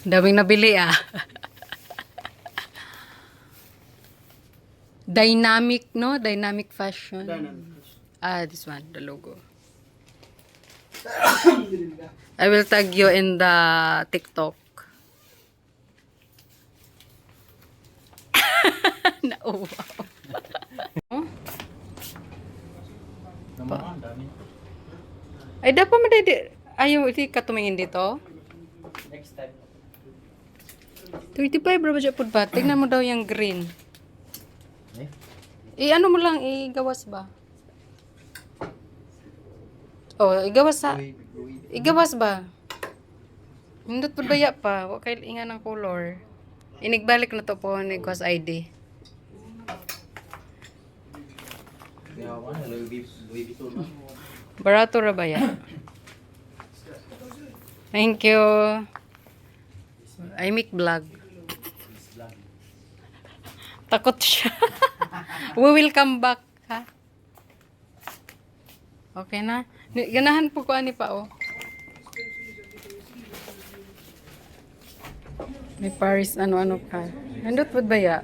Daming nabili ah. Dynamic, no? Dynamic fashion. Ah, this one, the logo. I will tag you in the TikTok. Oh, wow. Ay, dapat madadi. Ayaw, iti katumingin dito. Next time. 35 bro, badya po ba? Tingnan mo daw yung green. Ano mo lang, igawas ba? Oh, igawas ba? Hindot po baya pa. Huwag kayo inga ng color. Inigbalik na to po ni Gwas ID. Barato ra ba ya? Thank you. I make vlog. Takot siya. We will come back, ha? Okay na? Ganahan po ko ani pa, oh. May Paris, ano-ano ka. Nandot po ba ya?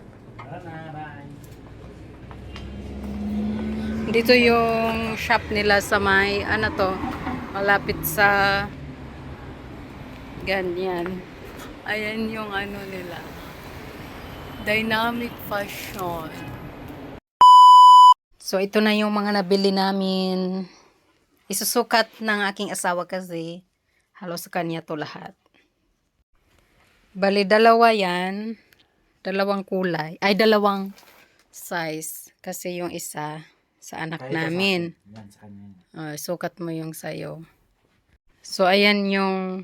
Dito yung shop nila sa may, ano to, malapit sa ganyan. Ayan yung ano nila. Dynamic fashion. So, ito na yung mga nabili namin. Isusukat ng aking asawa kasi halos sa kanya to lahat. Bali, dalawa yan. Dalawang kulay. Ay, dalawang size. Kasi yung isa sa anak namin. Sukat mo yung sayo. So, ayan yung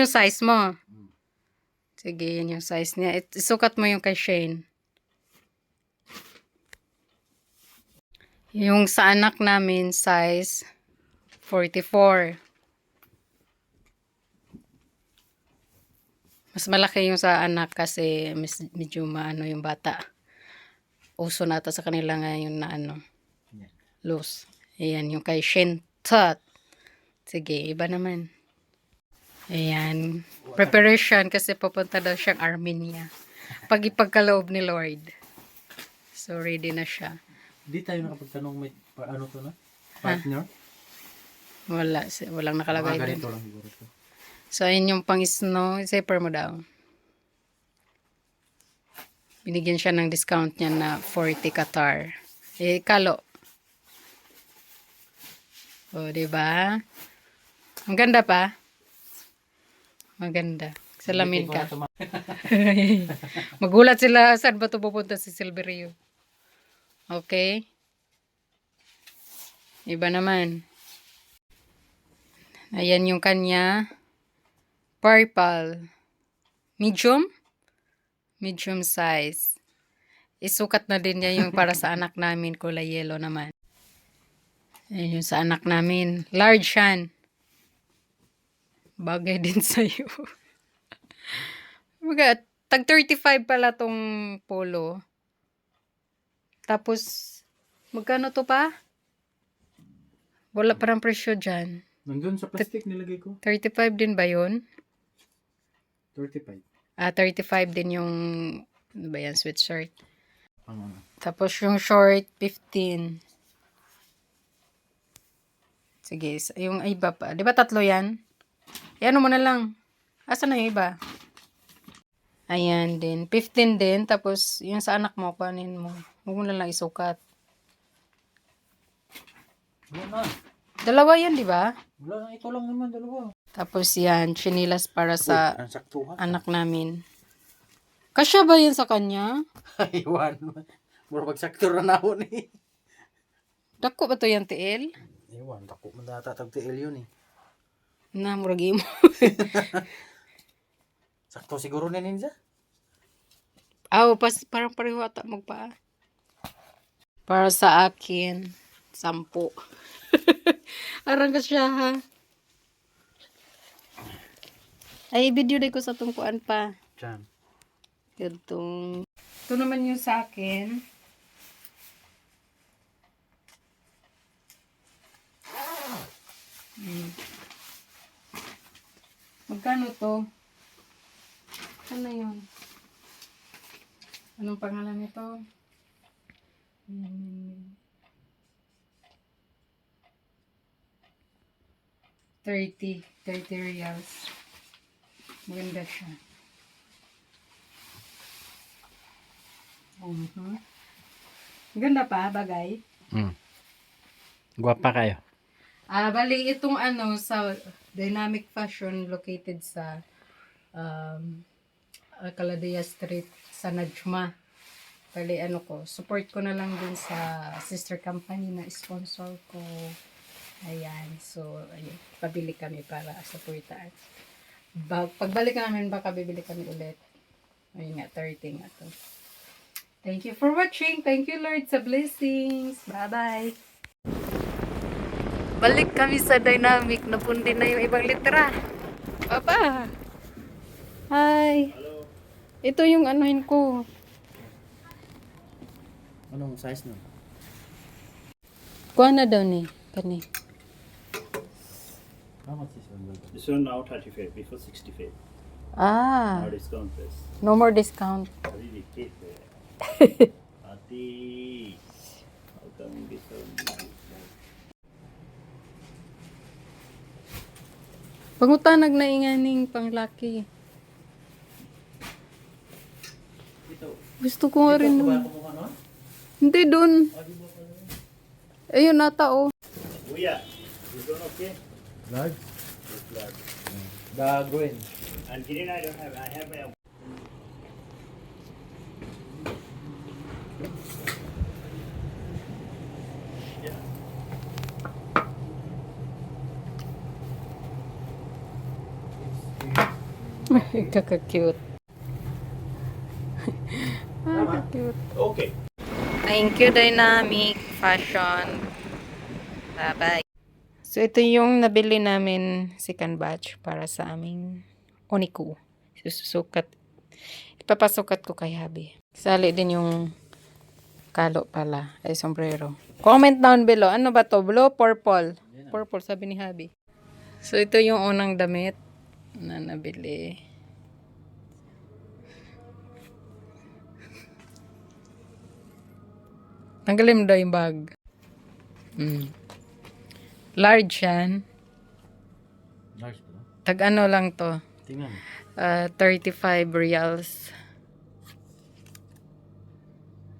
size mo. Sige, yan yung size niya. Isukat mo yung kay Shane. Yung sa anak namin, size 44. Mas malaki yung sa anak kasi medyo maano yung bata. Uso nata sa kanila ngayon na ano, loose. Ayan, yung kay Shane. Sige, iba naman. Ayan. Preparation kasi pupunta daw siyang Armenia. Pag ipagkaloob ni Lord. So, ready na siya. Di tayo nakapagtanong may ano to na? Partner? Walang nakalagay din. Ganito lang siguro to. So, ayun yung pang-snow. Zipper mo daw. Binigyan siya ng discount niya na 40 Qatar. Kalo. O, diba? Maganda pa. Maganda. Salamin ka. Magulat sila. Saan ba ito pupunta si Silverio? Okay. Iba naman. Ayan yung kanya. Purple. Medium? Medium size. Isukat na din niya yung para sa anak namin. Kulay yellow naman. Ayan yung sa anak namin. Large yan. Bagay din sa'yo. Tag 35 pala tong polo. Tapos, magkano to pa? Wala parang presyo dyan. Nandun sa plastic nilagay ko. 35 din ba yun? 35. 35 din yung, ano ba yan, sweatshirt. Ano? Tapos yung short, 15. Sige, yung iba pa. Di ba tatlo yan? Ano mo na lang. Asan na yung iba? Ayan din. 15 din. Tapos, yung sa anak mo, kuhanin mo. Huwag mo na lang isukat. Wala na. Dalawa yan, di ba? Wala na. Ito lang naman. Dalawa. Tapos yan, chinilas para sa Saktuhan. anak namin. Kasya ba yan sa kanya? Iwan. Mura pagsakto na ako ni. Dako ba to yan, tiil? Iwan. Dako man natatag tiil yun eh. Na, muragi mo. Sakto siguro ni Ninja. Parang pareho ata magpa. Para sa akin, 10. Arang ka siya, ha? Ay, video din ko sa tungkuan pa. Diyan. Ganitong. Ito naman yung sa akin. Magkano to? Ano yun? Anong pangalan nito? 30 reals. Maganda siya. Ganda pa, bagay. Guwapa kayo. Bali itong sa Dynamic Fashion located sa Alcaldía Street sa Najma. Bali support ko na lang din sa sister company na sponsor ko. Ayan, so ayun, pabili kami para supportaan. Pagbalik namin baka bibili kami ulit. Ayun nga, 30 nga to. Thank you for watching. Thank you Lord sa blessings. Bye-bye. Balik kami sa Dynamic. Napundi na yung ibang litera. Papa. Hi. Hello. Ito yung anuhin ko. Anong size nun? Kuha na daw ni. Kani. How much is one? This one now 35, before 65. Ah. Now discount price. No more discount. Really cheap. Ati, how come discount? Pangutanag na inganing panglaki. Ito. Gusto ko nga rin. Ito ba kumuha no? Hindi dun. Ayun nata oh. Uya, this one okay? Large? This large. The green. And green I don't have. I have a Kaka-cute. Kaka-cute. okay. Thank you, Dynamic Fashion. Bye-bye. So, ito yung nabili namin second batch para sa aming Oniku. Susukat. Ipapasukat ko kay Habi. Sali din yung kalo pala. Ay, sombrero. Comment down below. Ano ba to? Blue, purple? Purple, sabi ni Habi. So, ito yung unang damit na nabili. Tanggalin mo daw yung bag. Large yan. Large ba? Tag ano lang to. Tingnan. 35 reals.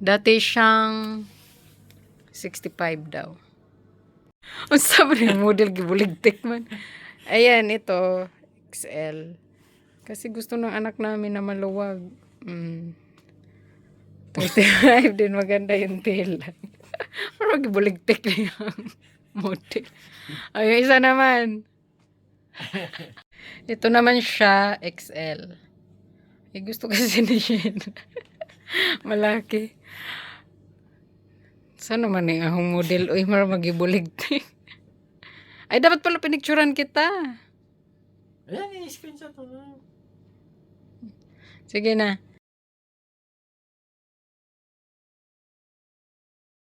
Dati siyang 65 daw. Ang sabi ng model gibuligtik man. Ayan, ito. XL. Kasi gusto ng anak namin na maluwag. 35 din maganda yung tail. Pero gibuligtik na yung model. Ay, yung isa naman. Ito naman siya, XL. Eh, gusto kasi ni Shen. Malaki. Saan naman eh, ahong model? Uy, mara magibuligtik. Ay, dapat pala pinicturan kita. Ayan, i-screenshot mo na. Sige na.